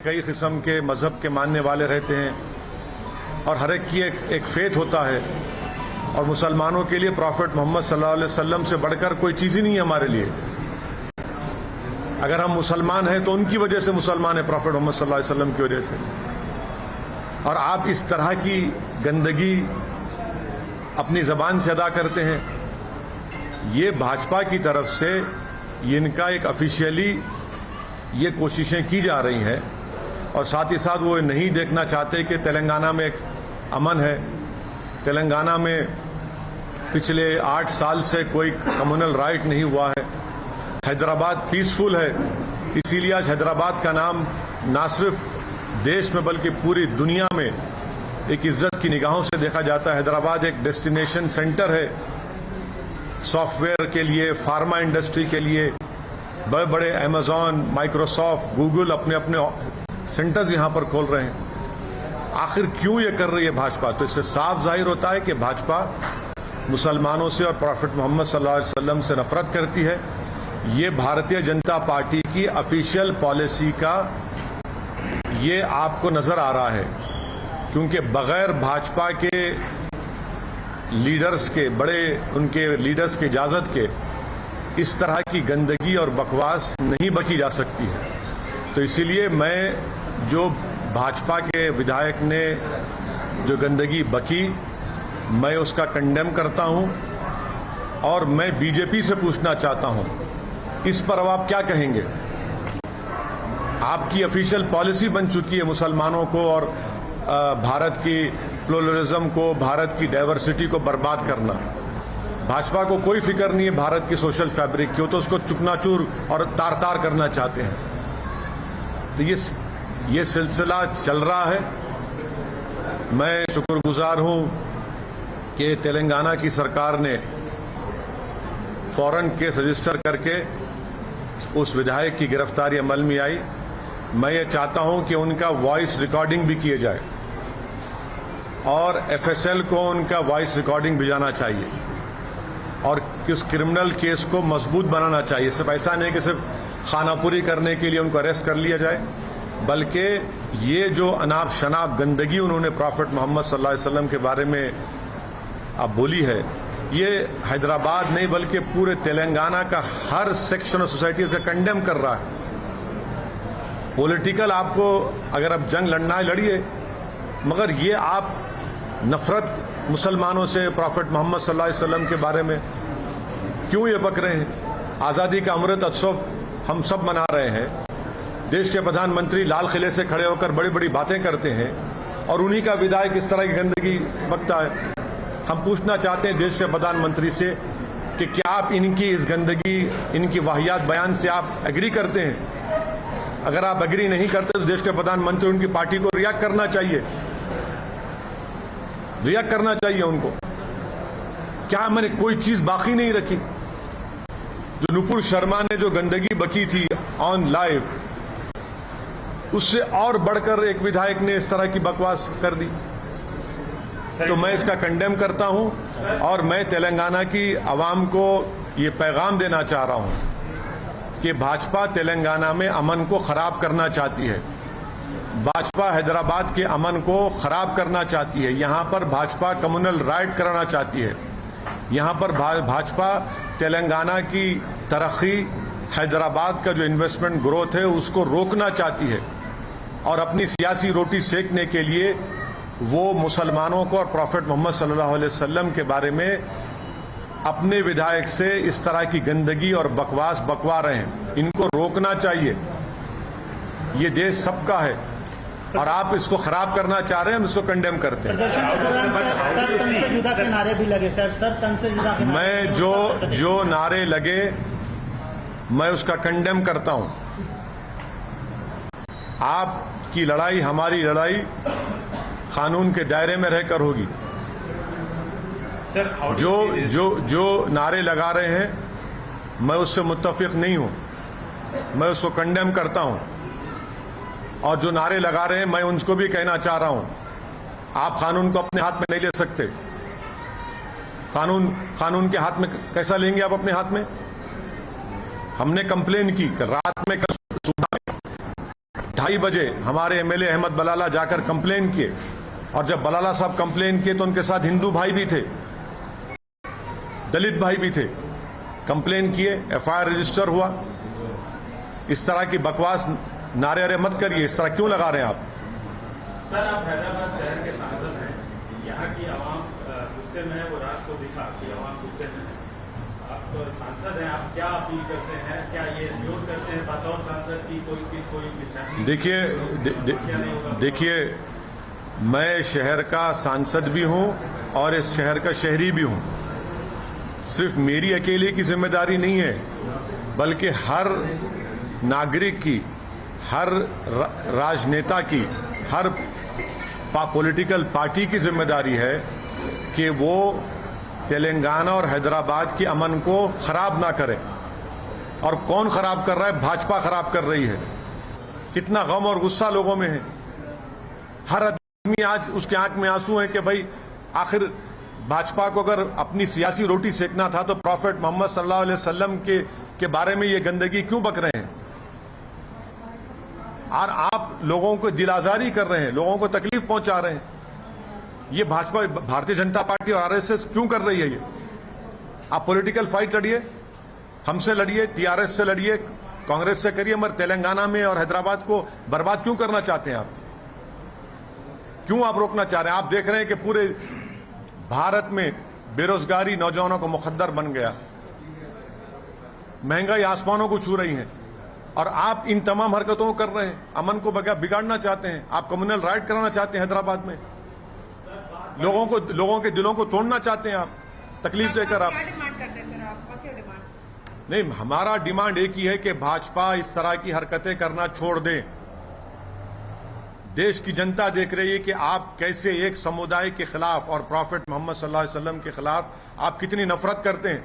कई किस्म के मजहब के मानने वाले रहते हैं और हर एक की एक फेथ होता है। और मुसलमानों के लिए प्रॉफिट मोहम्मद सल्लल्लाहु अलैहि वसल्लम से बढ़कर कोई चीज़ ही नहीं है हमारे लिए। अगर हम मुसलमान हैं तो उनकी वजह से मुसलमान है, प्रॉफिट मोहम्मद सल्लल्लाहु अलैहि वसल्लम की वजह से। और आप इस तरह की गंदगी अपनी ज़बान से अदा करते हैं, ये भाजपा की तरफ से इनका एक ऑफिशियली ये कोशिशें की जा रही हैं। और साथ ही साथ वो नहीं देखना चाहते कि तेलंगाना में एक अमन है। तेलंगाना में पिछले 8 साल से कोई कम्युनल राइट नहीं हुआ है। हैदराबाद पीसफुल है, इसीलिए आज हैदराबाद का नाम ना सिर्फ देश में बल्कि पूरी दुनिया में एक इज्जत की निगाहों से देखा जाता है। हैदराबाद एक डेस्टिनेशन सेंटर है सॉफ्टवेयर के लिए, फार्मा इंडस्ट्री के लिए। बड़े बड़े अमेजॉन, माइक्रोसॉफ्ट, गूगल अपने अपने सेंटर्स यहां पर खोल रहे हैं। आखिर क्यों ये कर रही है भाजपा? तो इससे साफ जाहिर होता है कि भाजपा मुसलमानों से और प्रॉफिट मोहम्मद सल्लल्लाहु अलैहि वसल्लम से नफरत करती है। ये भारतीय जनता पार्टी की ऑफिशियल पॉलिसी का ये आपको नजर आ रहा है, क्योंकि बगैर भाजपा के लीडर्स के, बड़े उनके लीडर्स की इजाजत के इस तरह की गंदगी और बकवास नहीं बकी जा सकती है। तो इसीलिए मैं जो भाजपा के विधायक ने जो गंदगी बकी, मैं उसका कंडेम करता हूं। और मैं बीजेपी से पूछना चाहता हूं, इस पर अब आप क्या कहेंगे? आपकी ऑफिशियल पॉलिसी बन चुकी है मुसलमानों को और भारत की प्लुरलिज्म को, भारत की डाइवर्सिटी को बर्बाद करना। भाजपा को कोई फिक्र नहीं है भारत की सोशल फैब्रिक की, तो उसको चुकनाचूर और तार तार करना चाहते हैं। तो ये सिलसिला चल रहा है। मैं शुक्रगुजार हूं कि तेलंगाना की सरकार ने फौरन केस रजिस्टर करके उस विधायक की गिरफ्तारी अमल में आई। मैं ये चाहता हूं कि उनका वॉइस रिकॉर्डिंग भी किए जाए और एफएसएल को उनका वॉइस रिकॉर्डिंग भिजाना चाहिए और किस क्रिमिनल केस को मजबूत बनाना चाहिए। सिर्फ ऐसा नहीं कि सिर्फ खानापुरी करने के लिए उनको अरेस्ट कर लिया जाए, बल्कि ये जो अनाप शनाप गंदगी उन्होंने प्रॉफिट मोहम्मद सल्लल्लाहु अलैहि वसल्लम के बारे में अब बोली है, ये हैदराबाद नहीं बल्कि पूरे तेलंगाना का हर सेक्शन ऑफ सोसाइटी से कंडेम कर रहा है। पॉलिटिकल आपको अगर अब जंग लड़ना है लड़िए, मगर ये आप नफरत मुसलमानों से प्रॉफिट मोहम्मद सल्लल्लाहु अलैहि वसल्लम के बारे में क्यों ये बक रहे हैं? आज़ादी का अमृत उत्सव हम सब मना रहे हैं। देश के प्रधानमंत्री लाल किले से खड़े होकर बड़ी बड़ी बातें करते हैं और उन्हीं का विधायक इस तरह की गंदगी बकता है। हम पूछना चाहते हैं देश के प्रधानमंत्री से कि क्या आप इनकी इस गंदगी, इनकी वाहियात बयान से आप एग्री करते हैं? अगर आप एग्री नहीं करते तो देश के प्रधानमंत्री उनकी पार्टी को रिएक्ट करना चाहिए, रिएक्ट करना चाहिए उनको। क्या मैंने कोई चीज बाकी नहीं रखी? जो नुपुर शर्मा ने जो गंदगी बकी थी ऑन लाइव, उससे और बढ़कर एक विधायक ने इस तरह की बकवास कर दी। तो मैं इसका कंडेम करता हूं और मैं तेलंगाना की आवाम को ये पैगाम देना चाह रहा हूं कि भाजपा तेलंगाना में अमन को खराब करना चाहती है। भाजपा हैदराबाद के अमन को खराब करना चाहती है। यहां पर भाजपा कम्युनल राइट कराना चाहती है। यहां पर भाजपा तेलंगाना की तरक्की, हैदराबाद का जो इन्वेस्टमेंट ग्रोथ है उसको रोकना चाहती है और अपनी सियासी रोटी सेकने के लिए वो मुसलमानों को और प्रॉफिट मोहम्मद सल्लल्लाहु अलैहि वसल्लम के बारे में अपने विधायक से इस तरह की गंदगी और बकवास बकवा रहे हैं। इनको रोकना चाहिए। ये देश सबका है और आप इसको खराब करना चाह रहे हैं, हम इसको कंडेम करते हैं। नारे भी लगे सर, मैं जो नारे लगे मैं उसका कंडेम करता हूं। आपकी लड़ाई, हमारी लड़ाई कानून के दायरे में रहकर होगी। जो नारे लगा रहे हैं मैं उससे मुत्तफिक नहीं हूं, मैं उसको कंडेम करता हूं। और जो नारे लगा रहे हैं मैं उनको भी कहना चाह रहा हूं, आप कानून को अपने हाथ में नहीं ले सकते। कानून के हाथ में कैसा लेंगे आप अपने हाथ में? हमने कंप्लेन की रात में 2:30 बजे हमारे एमएलए अहमद बलाला जाकर कंप्लेन किए, और जब बलाला साहब कंप्लेन किए तो उनके साथ हिंदू भाई भी थे, दलित भाई भी थे, कंप्लेन किए, एफआईआर रजिस्टर हुआ। इस तरह की बकवास नारे अरे मत करिए, इस तरह क्यों लगा रहे हैं आप? सर, आप हैदराबाद शहर के सांसद हैं, यहाँ की आवाम गुस्से में है, वो रात को दिखा कि आवाम गुस्से में है। आप तो सांसद हैं, आप क्या अपील करते हैं? क्या ये विरोध करते हैं बतौर सांसद की कोई निशानी? देखिए, मैं शहर का सांसद भी हूं और इस शहर का शहरी भी हूं। सिर्फ मेरी अकेले की जिम्मेदारी नहीं है, बल्कि हर नागरिक की, हर राजनेता की, हर पॉलिटिकल पार्टी की जिम्मेदारी है कि वो तेलंगाना और हैदराबाद के अमन को खराब ना करे। और कौन खराब कर रहा है? भाजपा खराब कर रही है। कितना गम और गुस्सा लोगों में है। हर आदमी आज उसके आंख में आंसू है कि भाई आखिर भाजपा को अगर अपनी सियासी रोटी सेकना था तो प्रॉफेट मोहम्मद सल्लल्लाहु अलैहि वसल्लम के बारे में ये गंदगी क्यों बक रहे हैं? और आप लोगों को दिल आजारी कर रहे हैं, लोगों को तकलीफ पहुंचा रहे हैं। ये भाजपा, भारतीय जनता पार्टी और आरएसएस क्यों कर रही है ये? आप पॉलिटिकल फाइट लड़िए, हमसे लड़िए, टीआरएस से लड़िए, कांग्रेस से करिए, मगर तेलंगाना में और हैदराबाद को बर्बाद क्यों करना चाहते हैं आप? क्यों आप रोकना चाह रहे हैं? आप देख रहे हैं कि पूरे भारत में बेरोजगारी नौजवानों का मुखद्दर बन गया, महंगाई आसमानों को छू रही है, और आप इन तमाम हरकतों को कर रहे हैं। अमन को बिगाड़ना चाहते हैं, आप कम्युनल राइट कराना चाहते हैं हैदराबाद में, लोगों के दिलों को तोड़ना चाहते हैं आप, तकलीफ देकर आप। क्या डिमांड करते हैं सर आप? What's your demand? नहीं, हमारा डिमांड एक ही है कि भाजपा इस तरह की हरकतें करना छोड़ दे। देश की जनता देख रही है कि आप कैसे एक समुदाय के खिलाफ और प्रॉफेट मोहम्मद सल्लल्लाहु अलैहि वसल्लम के खिलाफ आप कितनी नफरत करते हैं।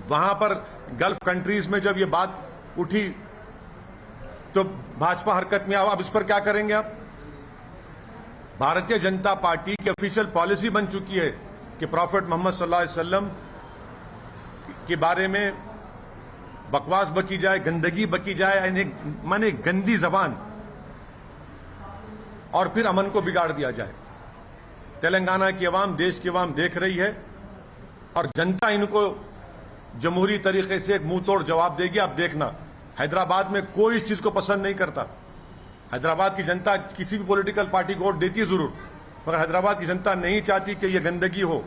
वहां पर गल्फ कंट्रीज में जब ये बात उठी तो भाजपा हरकत में आप इस पर क्या करेंगे? आप, भारतीय जनता पार्टी की ऑफिशियल पॉलिसी बन चुकी है कि प्रॉफेट मोहम्मद सल्लल्लाहु अलैहि वसल्लम के बारे में बकवास बकी जाए, गंदगी बकी जाए, माने गंदी जबान, और फिर अमन को बिगाड़ दिया जाए। तेलंगाना की आवाम, देश की आवाम देख रही है, और जनता इनको जमहूरी तरीके से एक मुंह तोड़ जवाब देगी। आप देखना, हैदराबाद में कोई इस चीज को पसंद नहीं करता। हैदराबाद की जनता किसी भी पॉलिटिकल पार्टी को वोट देती है जरूर, मगर हैदराबाद की जनता नहीं चाहती कि यह गंदगी हो,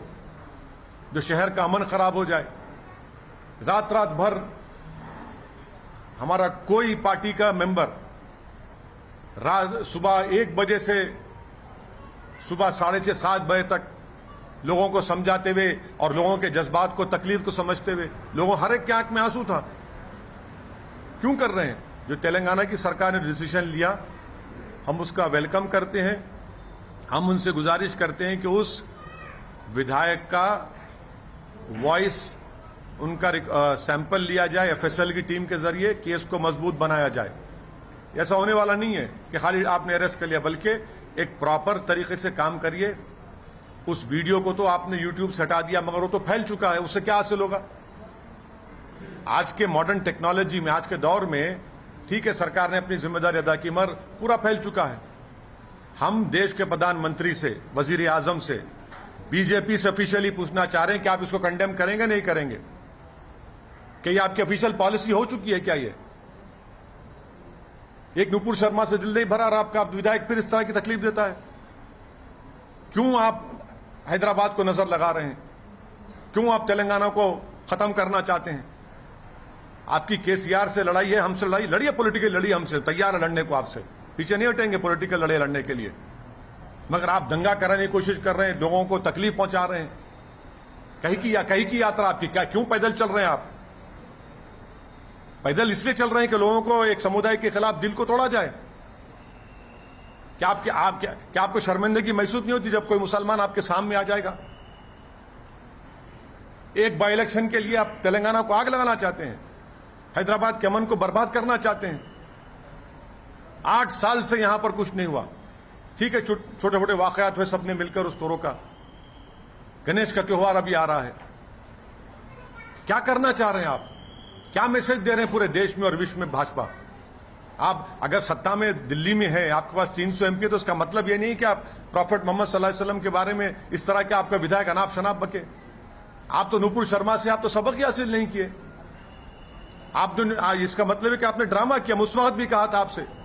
जो शहर का अमन खराब हो जाए। रात रात भर हमारा कोई पार्टी का मेंबर सुबह 1 बजे से सुबह 6:30 7 बजे तक लोगों को समझाते हुए और लोगों के जज्बात को, तकलीफ को समझते हुए, लोगों हर एक के आंख में आंसू था। क्यों कर रहे हैं? जो तेलंगाना की सरकार ने डिसीजन लिया, हम उसका वेलकम करते हैं। हम उनसे गुजारिश करते हैं कि उस विधायक का वॉइस, उनका सैंपल लिया जाए, एफएसएल की टीम के जरिए केस को मजबूत बनाया जाए। ऐसा होने वाला नहीं है कि खाली आपने अरेस्ट कर लिया, बल्कि एक प्रॉपर तरीके से काम करिए। उस वीडियो को तो आपने यूट्यूब से हटा दिया, मगर वो तो फैल चुका है, उससे क्या हासिल होगा? आज के मॉडर्न टेक्नोलॉजी में, आज के दौर में, ठीक है सरकार ने अपनी जिम्मेदारी अदा की, मगर पूरा फैल चुका है। हम देश के प्रधानमंत्री से, वजीर आजम से, बीजेपी से ऑफिशियली पूछना चाह रहे हैं कि आप इसको कंडेम करेंगे नहीं करेंगे? कि ये आपकी ऑफिशियल पॉलिसी हो चुकी है क्या? ये एक नुपुर शर्मा से दिल नहीं भरा और आपका विधायक फिर इस तरह की तकलीफ देता है। क्यों आप हैदराबाद को नजर लगा रहे हैं? क्यों आप तेलंगाना को खत्म करना चाहते हैं? आपकी केसीआर से लड़ाई है, हमसे लड़ाई लड़िए, पॉलिटिकल लड़िए, हमसे तैयार है लड़ने को, आपसे पीछे नहीं हटेंगे पॉलिटिकल लड़ाई लड़ने के लिए। मगर आप दंगा कराने की कोशिश कर रहे हैं, लोगों को तकलीफ पहुंचा रहे हैं। कहीं की यात्रा आपकी, क्या क्यों पैदल चल रहे हैं आप? पैदल इसलिए चल रहे हैं कि लोगों को एक समुदाय के खिलाफ दिल को तोड़ा जाए। क्या आपको शर्मिंदगी महसूस नहीं होती जब कोई मुसलमान आपके सामने आ जाएगा? एक बाई इलेक्शन के लिए आप तेलंगाना को आग लगाना चाहते हैं, हैदराबाद के अमन को बर्बाद करना चाहते हैं। 8 साल से यहां पर कुछ नहीं हुआ। ठीक है, छोटे छोटे वाकयात हुए, सबने मिलकर उसको रोका। गणेश का त्योहार अभी आ रहा है। क्या करना चाह रहे हैं आप? क्या मैसेज दे रहे हैं पूरे देश में और विश्व में भाजपा? आप अगर सत्ता में दिल्ली में है, आपके पास 300 MP, तो उसका मतलब ये नहीं कि आप प्रॉफेट मोहम्मद सल्लल्लाहु अलैहि वसल्लम के बारे में इस तरह के आपका विधायक अनाप शनाप बके। आप तो नूपुर शर्मा से आप तो सबक ही हासिल नहीं किए। आप तो इसका मतलब है कि आपने ड्रामा किया। उस वक्त भी कहा था आपसे।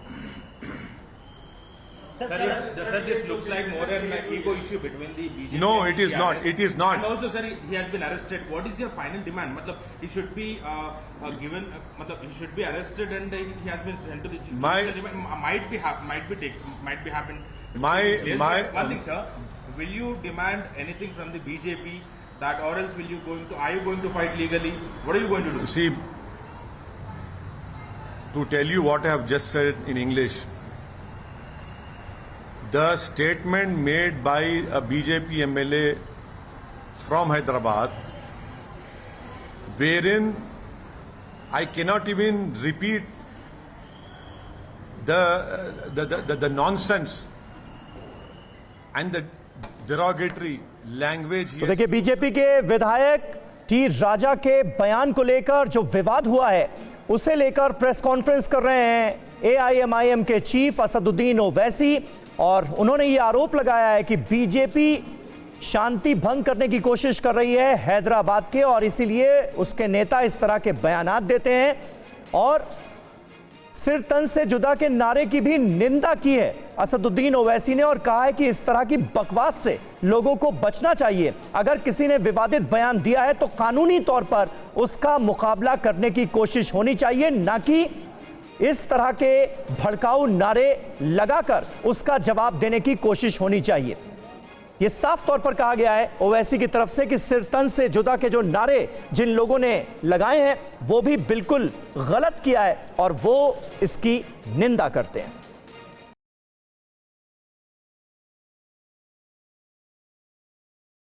Sir, this looks like more an ego issue between the BJP. No, it is not. It is not. And also, sir, he has been arrested. What is your final demand? Matlab, he should be given. Matlab, he should be arrested, and he has been sent to the chief. Might be happen. One thing, sir. Will you demand anything from the BJP? That, or else are you going to fight legally? What are you going to do? See, to tell you what I have just said in English, the statement made by a BJP MLA from Hyderabad, wherein I cannot even repeat the nonsense and the derogatory language. तो देखिए, BJP के विधायक T राजा के बयान को लेकर जो विवाद हुआ है, उसे लेकर प्रेस कॉन्फ्रेंस कर रहे हैं AIMIM के चीफ असदुद्दीन ओवैसी, और उन्होंने ये आरोप लगाया है कि बीजेपी शांति भंग करने की कोशिश कर रही है हैदराबाद के, और इसीलिए उसके नेता इस तरह के बयानात देते हैं। और सिर तन से जुदा के नारे की भी निंदा की है असदुद्दीन ओवैसी ने, और कहा है कि इस तरह की बकवास से लोगों को बचना चाहिए। अगर किसी ने विवादित बयान दिया है तो कानूनी तौर पर उसका मुकाबला करने की कोशिश होनी चाहिए, ना कि इस तरह के भड़काऊ नारे लगाकर उसका जवाब देने की कोशिश होनी चाहिए। यह साफ तौर पर कहा गया है ओवैसी की तरफ से कि सिर तन से जुदा के जो नारे जिन लोगों ने लगाए हैं वो भी बिल्कुल गलत किया है, और वो इसकी निंदा करते हैं।